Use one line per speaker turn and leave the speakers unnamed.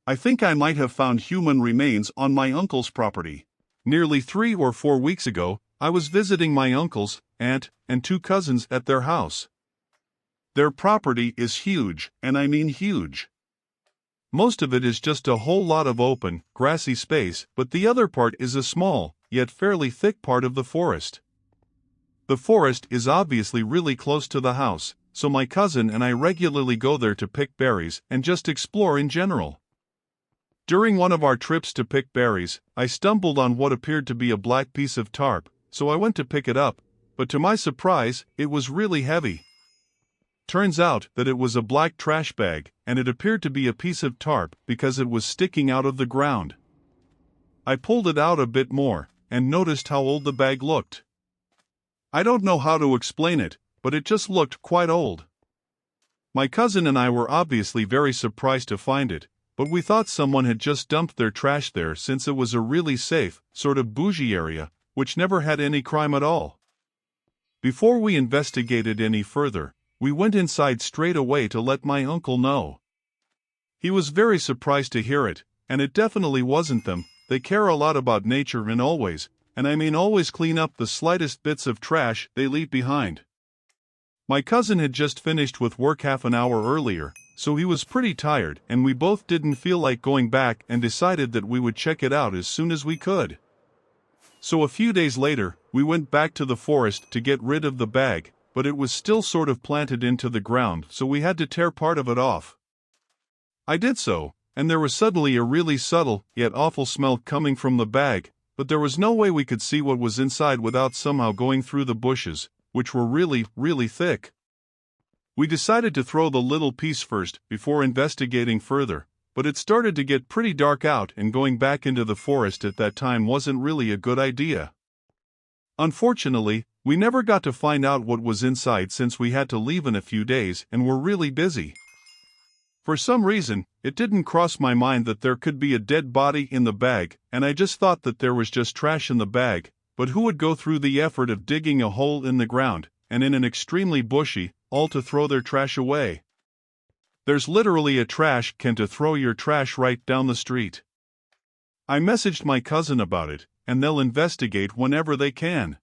I think I might have found human remains on my uncle's property. Nearly 3 or 4 weeks ago, I was visiting my uncle's, aunt, and 2 cousins at their house. Their property is huge, and I mean huge. Most of it is just a whole lot of open, grassy space, but the other part is a small, yet fairly thick part of the forest. The forest is obviously really close to the house, so my cousin and I regularly go there to pick berries and just explore in general. During one of our trips to pick berries, I stumbled on what appeared to be a black piece of tarp, so I went to pick it up, but to my surprise, it was really heavy. Turns out that it was a black trash bag, and it appeared to be a piece of tarp because it was sticking out of the ground. I pulled it out a bit more, and noticed how old the bag looked. I don't know how to explain it, but it just looked quite old. My cousin and I were obviously very surprised to find it, but we thought someone had just dumped their trash there since it was a really safe, sort of bougie area, which never had any crime at all. Before we investigated any further, we went inside straight away to let my uncle know. He was very surprised to hear it, and it definitely wasn't them. They care a lot about nature and always clean up the slightest bits of trash they leave behind. My cousin had just finished with work half an hour earlier, so he was pretty tired, and we both didn't feel like going back and decided that we would check it out as soon as we could. So a few days later, we went back to the forest to get rid of the bag, but it was still sort of planted into the ground, so we had to tear part of it off. I did so, and there was suddenly a really subtle, yet awful smell coming from the bag, but there was no way we could see what was inside without somehow going through the bushes, which were really, really thick. We decided to throw the little piece first, before investigating further, but it started to get pretty dark out and going back into the forest at that time wasn't really a good idea. Unfortunately, we never got to find out what was inside since we had to leave in a few days and were really busy. For some reason, it didn't cross my mind that there could be a dead body in the bag, and I just thought that there was just trash in the bag, but who would go through the effort of digging a hole in the ground, and in an extremely bushy, all to throw their trash away? There's literally a trash can to throw your trash right down the street. I messaged my cousin about it, and they'll investigate whenever they can.